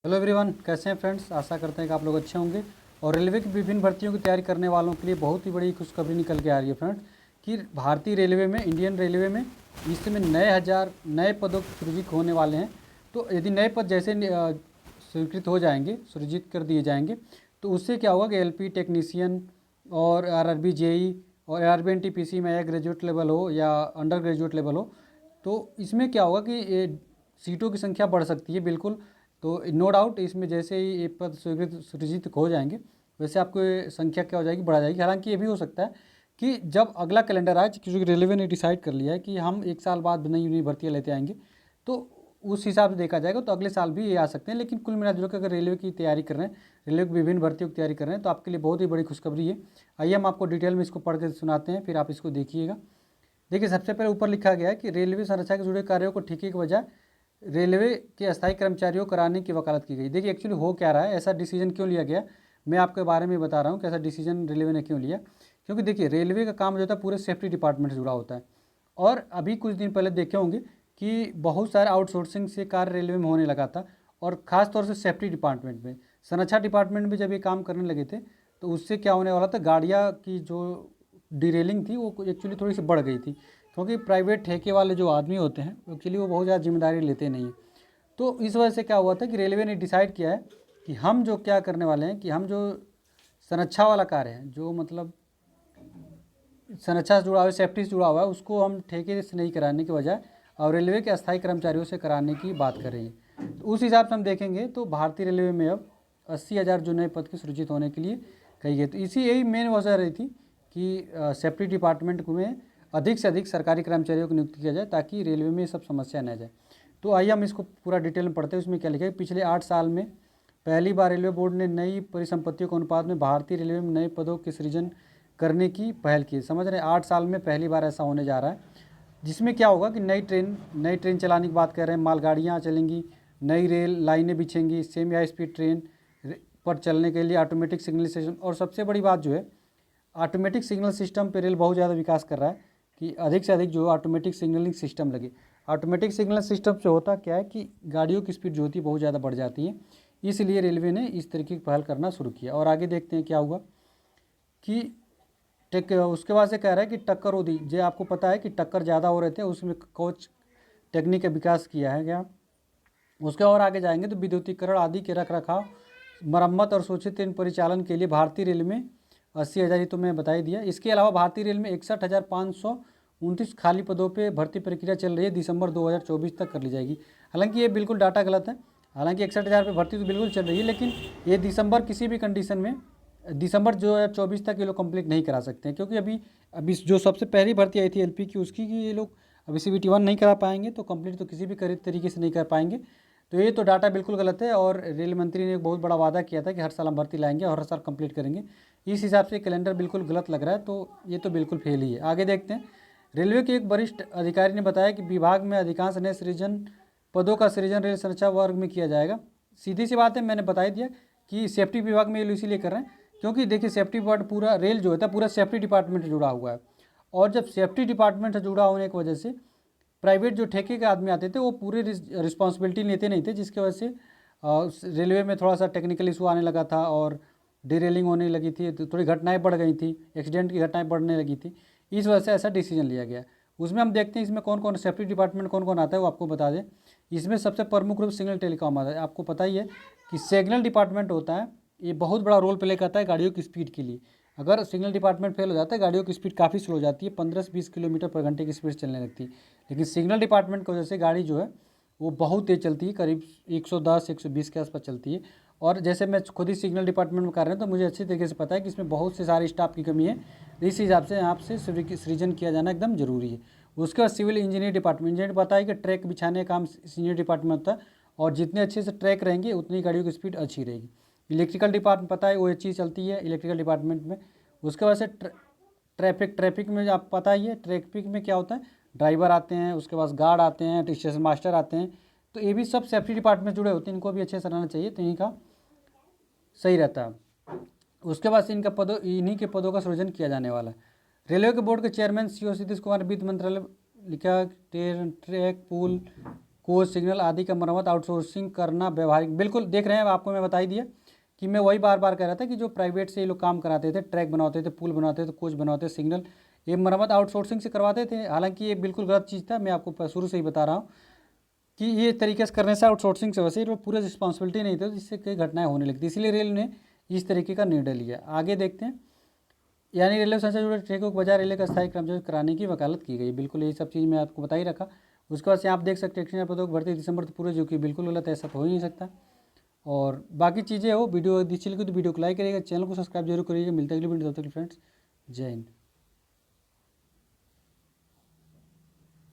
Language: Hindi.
हेलो एवरीवन, कैसे हैं फ्रेंड्स। आशा करते हैं कि आप लोग अच्छे होंगे। और रेलवे की विभिन्न भर्तियों की तैयारी करने वालों के लिए बहुत ही बड़ी खुशखबरी निकल के आ रही है फ्रेंड्स कि भारतीय रेलवे में, इंडियन रेलवे में इस समय नए पदों सृजित होने वाले हैं। तो यदि नए पद जैसे स्वीकृत हो जाएंगे, सृजित कर दिए जाएंगे, तो उससे क्या होगा कि एलपी टेक्नीशियन और आरआरबी जेई और आरबी एनटीपीसी में या ग्रेजुएट लेवल हो या अंडर ग्रेजुएट लेवल हो, तो इसमें क्या होगा कि ये सीटों की संख्या बढ़ सकती है बिल्कुल। तो नो डाउट इसमें जैसे ही ये पद स्वीकृत सृजित हो जाएंगे, वैसे आपको ये संख्या क्या हो जाएगी, बढ़ा जाएगी। हालांकि ये भी हो सकता है कि जब अगला कैलेंडर आए, क्योंकि रेलवे ने डिसाइड कर लिया है कि हम 1 साल बाद नई नई भर्तियाँ लेते आएंगे, तो उस हिसाब से देखा जाएगा, तो अगले साल भी ये आ सकते हैं। लेकिन कुल मिलाजुल कर अगर रेलवे की तैयारी कर रहे हैं, रेलवे की विभिन्न भर्तियों की तैयारी कर रहे हैं, तो आपके लिए बहुत ही बड़ी खुशखबरी है। आइए हम आपको डिटेल में इसको पढ़ के सुनाते हैं, फिर आप इसको देखिएगा। देखिए, सबसे पहले ऊपर लिखा गया है कि रेलवे संरचना से जुड़े कार्यों को ठीके के बजाय रेलवे के अस्थायी कर्मचारियों को कराने की वकालत की गई। देखिए, एक्चुअली हो क्या रहा है, ऐसा डिसीजन क्यों लिया गया, मैं आपके बारे में बता रहा हूँ कि ऐसा डिसीजन रेलवे ने क्यों लिया। क्योंकि देखिए, रेलवे का काम जो होता है पूरे सेफ्टी डिपार्टमेंट से जुड़ा होता है। और अभी कुछ दिन पहले देखे होंगे कि बहुत सारे आउटसोर्सिंग से कार्य रेलवे में होने लगा था, और ख़ास तौर से सेफ्टी डिपार्टमेंट में, संरक्षा डिपार्टमेंट में जब ये काम करने लगे थे, तो उससे क्या होने वाला था, गाड़ियाँ की जो डिरेलिंग थी वो एक्चुअली थोड़ी सी बढ़ गई थी। क्योंकि प्राइवेट ठेके वाले जो आदमी होते हैं एक्चुअली वो बहुत ज़्यादा जिम्मेदारी लेते नहीं हैं। तो इस वजह से क्या हुआ था कि रेलवे ने डिसाइड किया है कि हम जो क्या करने वाले हैं कि हम जो संरक्षा वाला कार्य है, जो मतलब संरक्षा से जुड़ा हुआ है, सेफ्टी से जुड़ा हुआ है, उसको हम ठेके से नहीं कराने के बजाय और रेलवे के अस्थायी कर्मचारियों से कराने की बात कर रही है। तो उस हिसाब से हम देखेंगे तो भारतीय रेलवे में अब 80,000 जो नए पद के सृजित होने के लिए कही गई। तो इसी यही मेन वजह रही थी कि सेफ्टी डिपार्टमेंट में अधिक से अधिक सरकारी कर्मचारियों की नियुक्ति किया जाए, ताकि रेलवे में ये सब समस्या न जाए। तो आइए हम इसको पूरा डिटेल में पढ़ते हैं। उसमें क्या लिखा है, पिछले 8 साल में पहली बार रेलवे बोर्ड ने नई परिसंपत्तियों के अनुपात में भारतीय रेलवे में नए पदों के सृजन करने की पहल की। समझ रहे हैं, 8 साल में पहली बार ऐसा होने जा रहा है, जिसमें क्या होगा कि नई ट्रेन चलाने की बात कर रहे हैं, मालगाड़ियाँ चलेंगी, नई रेल लाइनें बिछेंगी, सेमी हाई स्पीड ट्रेन पर चलने के लिए ऑटोमेटिक सिग्नल सिस्टम। और सबसे बड़ी बात जो है, ऑटोमेटिक सिग्नल सिस्टम पे रेल बहुत ज़्यादा विकास कर रहा है कि अधिक से अधिक जो ऑटोमेटिक सिग्नलिंग सिस्टम लगे। ऑटोमेटिक सिग्नल सिस्टम से होता क्या है कि गाड़ियों की स्पीड जो होती है बहुत ज़्यादा बढ़ जाती है, इसलिए रेलवे ने इस तरीके की पहल करना शुरू किया। और आगे देखते हैं क्या हुआ कि उसके बाद से कह रहा है कि टक्कर होती, जो आपको पता है कि टक्कर ज़्यादा हो रहे थे, उसमें कोच टेक्निक का विकास किया है क्या। उसके और आगे जाएंगे तो विद्युतीकरण आदि के रख रखाव, मरम्मत और सुरक्षित ट्रेन परिचालन के लिए भारतीय रेल में 80,000, तो मैं बता ही दिया। इसके अलावा भारतीय रेल में 61,529 खाली पदों पे भर्ती प्रक्रिया चल रही है, दिसंबर 2024 तक कर ली जाएगी। हालांकि ये बिल्कुल डाटा गलत है। हालांकि 61,000 पे भर्ती तो बिल्कुल चल रही है, लेकिन ये दिसंबर किसी भी कंडीशन में दिसंबर 2024 तक ये लोग कंप्लीट नहीं करा सकते हैं, क्योंकि अभी अभी जो सबसे पहली भर्ती आई थी एलपी की, उसकी ये लोग अभी सीबीटी 1 नहीं करा पाएंगे, तो कंप्लीट तो किसी भी तरीके से नहीं कर पाएंगे। तो ये तो डाटा बिल्कुल गलत है। और रेल मंत्री ने एक बहुत बड़ा वादा किया था कि हर साल हम भर्ती लाएंगे और हर साल कंप्लीट करेंगे। इस हिसाब से कैलेंडर बिल्कुल गलत लग रहा है, तो ये तो बिल्कुल फेल ही है। आगे देखते हैं। रेलवे के एक वरिष्ठ अधिकारी ने बताया कि विभाग में अधिकांश नए सृजन पदों का सृजन रेल संरक्षा वर्ग में किया जाएगा। सीधी सी बात है, मैंने बता ही दिया कि सेफ्टी विभाग में ये लोग इसीलिए कर रहे हैं क्योंकि देखिए, सेफ्टी डिपार्ट पूरा रेल जो होता है पूरा सेफ्टी डिपार्टमेंट से जुड़ा हुआ है। और जब सेफ्टी डिपार्टमेंट से जुड़ा होने की वजह से प्राइवेट जो ठेके के आदमी आते थे वो पूरी रिस्पॉन्सिबिलिटी लेते नहीं थे, जिसकी वजह से रेलवे में थोड़ा सा टेक्निकल इशू आने लगा था और डिरेलिंग होने लगी थी, तो थोड़ी घटनाएं बढ़ गई थी, एक्सीडेंट की घटनाएं बढ़ने लगी थी। इस वजह से ऐसा डिसीजन लिया गया। उसमें हम देखते हैं इसमें कौन कौन सेफ्टी डिपार्टमेंट कौन कौन आता है, वो आपको बता दें। इसमें सबसे प्रमुख रूप सिग्नल टेलीकॉम आता है। आपको पता ही है कि सिग्नल डिपार्टमेंट होता है, ये बहुत बड़ा रोल प्ले करता है गाड़ियों की स्पीड के लिए। अगर सिग्नल डिपार्टमेंट फेल हो जाता है, गाड़ियों की स्पीड काफ़ी स्लो हो जाती है, 15 से 20 किलोमीटर पर घंटे की स्पीड चलने लगती है। लेकिन सिग्नल डिपार्टमेंट की वजह से गाड़ी जो है वो बहुत तेज़ चलती है, करीब 110 120 के आसपास चलती है। और जैसे मैं खुद ही सिग्नल डिपार्टमेंट में कर रहे हैं, तो मुझे अच्छी तरीके से पता है कि इसमें बहुत से सारे स्टाफ की कमी है। इस हिसाब से यहाँ से सृजन किया जाना एकदम जरूरी है। उसके बाद सिविल इंजीनियर डिपार्टमेंट, इंजीनियर पता है कि ट्रैक बिछाने का काम इंजीनियर डिपार्टमेंट होता है, और जितने अच्छे से ट्रैक रहेंगे उतनी गाड़ियों की स्पीड अच्छी रहेगी। इलेक्ट्रिकल डिपार्टमेंट पता है वो चीज़ चलती है इलेक्ट्रिकल डिपार्टमेंट में। उसके बाद से ट्रैफिक में आप पता ही है, ट्रैफिक में क्या होता है, ड्राइवर आते हैं, उसके बाद गार्ड आते हैं, स्टेशन मास्टर आते हैं, तो ये भी सब सेफ्टी डिपार्टमेंट जुड़े होते हैं, इनको भी अच्छे से रहना चाहिए, तो इनका सही रहता है। उसके बाद से इन्हीं के पदों का सृजन किया जाने वाला है। रेलवे के बोर्ड के चेयरमैन सीओ सतीश कुमार वित्त मंत्रालय लिखा, ट्रेन ट्रैक पुल कोच सिग्नल आदि का मरम्मत आउटसोर्सिंग करना व्यवहारिक, बिल्कुल देख रहे हैं, आपको मैं बता ही दिया कि मैं वही बार बार कह रहा था कि जो प्राइवेट से ये लोग काम कराते थे, ट्रैक बनाते थे, पुल बनाते थे, कोच बनाते, सिग्नल, ये मरम्मत आउटसोर्सिंग से करवाते थे। हालांकि ये बिल्कुल गलत चीज़ था, मैं आपको शुरू से ही बता रहा हूँ कि ये तरीके से करने से आउटसोर्सिंग से वैसे पूरे रिस्पॉन्सिबिलिटी नहीं थी, जिससे कई घटनाएं होने लगती, इसलिए रेल ने इस तरीके का निर्णय लिया। आगे देखते हैं, यानी रेलवे संस्था जुड़े ट्रैकों के बजाय रेलवे का स्थायी कर्मचारी कराने की वकालत की गई। बिल्कुल यही सब चीज़ मैं आपको बता ही रखा। उसके बाद से आप देख सकते हैं एक्सचेंज पदों की भर्ती दिसंबर तो पूरे, जो कि बिल्कुल गलत है, ऐसा तो हो ही नहीं सकता। और बाकी चीज़ें हो, वीडियो अच्छी लगी तो वीडियो को लाइक करिएगा, चैनल को सब्सक्राइब जरूर करिएगा। मिलते हैं अगली वीडियो, तब तक फ्रेंड्स, जय हिंद।